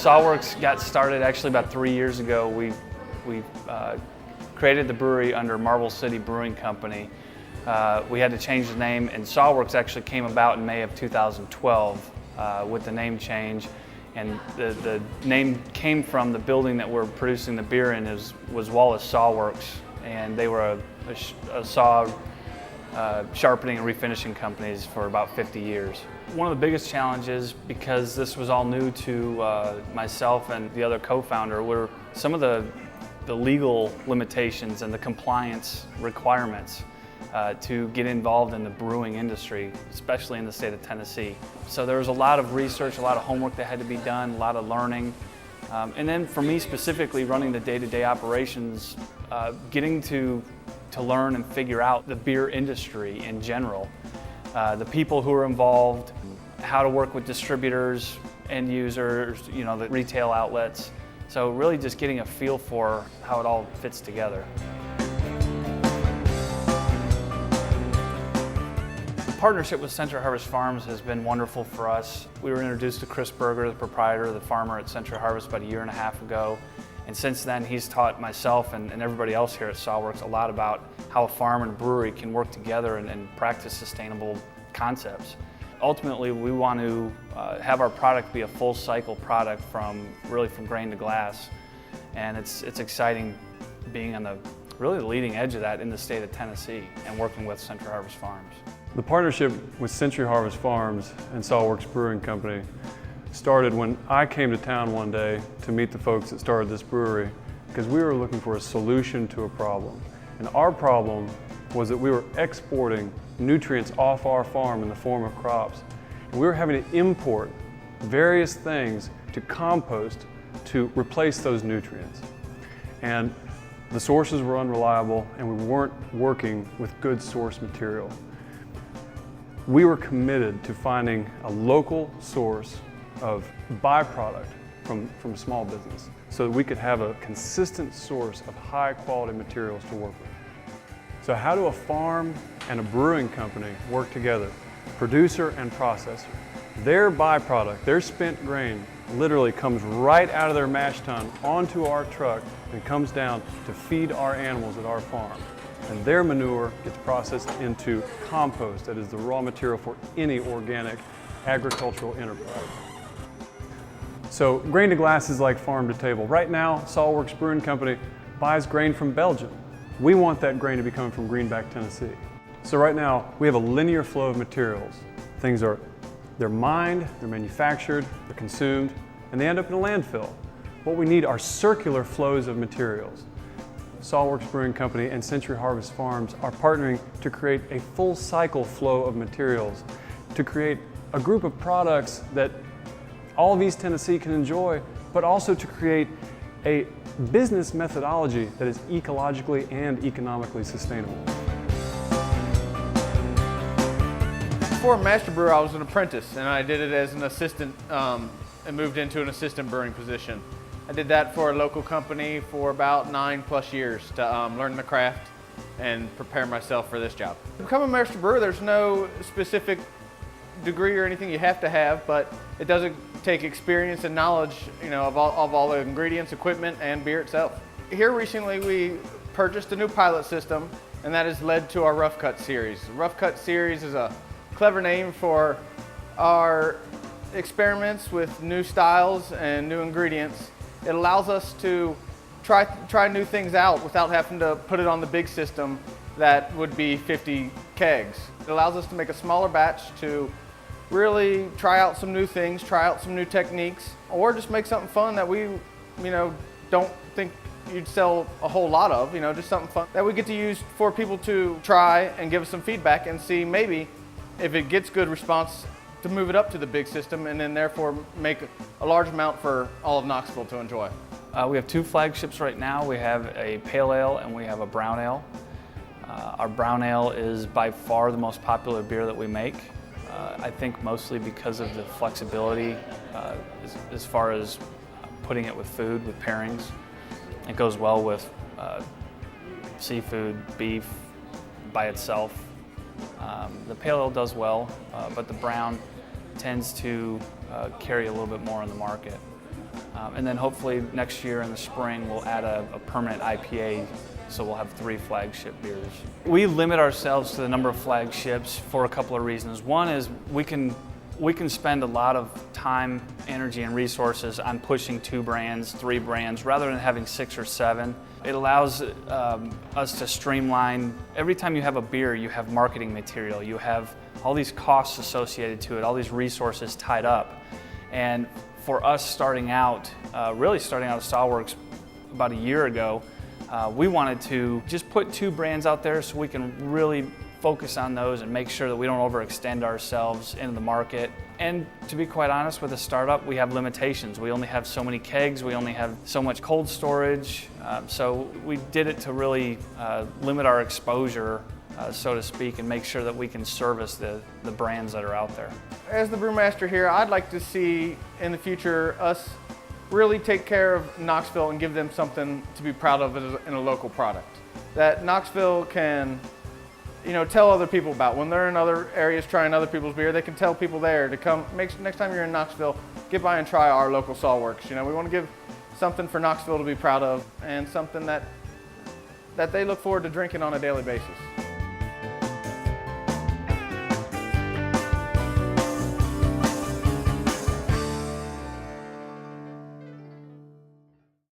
Sawworks got started actually about 3 years ago. We created the brewery under Marble City Brewing Company. We had to change the name, and Sawworks actually came about in May of 2012 with the name change. And the name came from the building that we're producing the beer in was Wallace Sawworks, and they were a saw sharpening and refinishing companies for about 50 years. One of the biggest challenges, because this was all new to myself and the other co-founder, were some of the legal limitations and the compliance requirements to get involved in the brewing industry, especially in the state of Tennessee. So there was a lot of research, a lot of homework that had to be done, a lot of learning. And then for me specifically, running the day-to-day operations, getting to learn and figure out the beer industry in general, the people who are involved, how to work with distributors, end users, the retail outlets. So really just getting a feel for how it all fits together. The partnership with Century Harvest Farms has been wonderful for us. We were introduced to Chris Berger, the proprietor, the farmer at Century Harvest, about 1.5 years ago. And since then, he's taught myself and everybody else here at Sawworks a lot about how a farm and a brewery can work together and practice sustainable concepts. Ultimately, we want to have our product be a full cycle product from grain to glass. And it's exciting being on the leading edge of that in the state of Tennessee and working with Century Harvest Farms. The partnership with Century Harvest Farms and Sawworks Brewing Company started when I came to town one day to meet the folks that started this brewery, because we were looking for a solution to a problem. And our problem was that we were exporting nutrients off our farm in the form of crops. And we were having to import various things to compost to replace those nutrients. And the sources were unreliable, and we weren't working with good source material. We were committed to finding a local source of byproduct from small business so that we could have a consistent source of high quality materials to work with. So how do a farm and a brewing company work together? Producer and processor. Their byproduct, their spent grain, literally comes right out of their mash tun onto our truck and comes down to feed our animals at our farm. And their manure gets processed into compost, that is the raw material for any organic agricultural enterprise. So grain to glass is like farm to table. Right now, Sawworks Brewing Company buys grain from Belgium. We want that grain to be coming from Greenback, Tennessee. So right now, we have a linear flow of materials. They're mined, they're manufactured, they're consumed, and they end up in a landfill. What we need are circular flows of materials. Sawworks Brewing Company and Century Harvest Farms are partnering to create a full cycle flow of materials, to create a group of products that all of East Tennessee can enjoy, but also to create a business methodology that is ecologically and economically sustainable. Before master brewer, I was an apprentice, and I did it as an assistant and moved into an assistant brewing position. I did that for a local company for about 9+ years to learn the craft and prepare myself for this job. To become a master brewer, there's no specific degree or anything you have to have, but it does take experience and knowledge, of all the ingredients, equipment, and beer itself. Here recently, we purchased a new pilot system, and that has led to our Rough Cut series. The Rough Cut series is a clever name for our experiments with new styles and new ingredients. It allows us to try new things out without having to put it on the big system that would be 50 kegs. It allows us to make a smaller batch to really try out some new things, try out some new techniques, or just make something fun that we, don't think you'd sell a whole lot of, just something fun that we get to use for people to try and give us some feedback and see maybe if it gets good response to move it up to the big system and then therefore make a large amount for all of Knoxville to enjoy. We have 2 flagships right now. We have a pale ale and we have a brown ale. Our brown ale is by far the most popular beer that we make. I think mostly because of the flexibility as far as putting it with food, with pairings. It goes well with seafood, beef, by itself. The pale ale does well, but the brown tends to carry a little bit more on the market. And then hopefully next year in the spring we'll add a permanent IPA, so we'll have 3 flagship beers. We limit ourselves to the number of flagships for a couple of reasons. One is we can spend a lot of time, energy, and resources on pushing 2 brands, 3 brands, rather than having 6 or 7. It allows us to streamline. Every time you have a beer, you have marketing material, you have all these costs associated to it, all these resources tied up. And for us starting out, really starting out at Stallworks about a year ago, we wanted to just put 2 brands out there so we can really focus on those and make sure that we don't overextend ourselves into the market. And to be quite honest, with a startup, we have limitations. We only have so many kegs, we only have so much cold storage. So we did it to really limit our exposure, so to speak, and make sure that we can service the brands that are out there. As the brewmaster here, I'd like to see in the future us really take care of Knoxville and give them something to be proud of in a local product. That Knoxville can, tell other people about. When they're in other areas trying other people's beer, they can tell people there to come. Next time you're in Knoxville, get by and try our local Stallworks. We want to give something for Knoxville to be proud of and something that they look forward to drinking on a daily basis.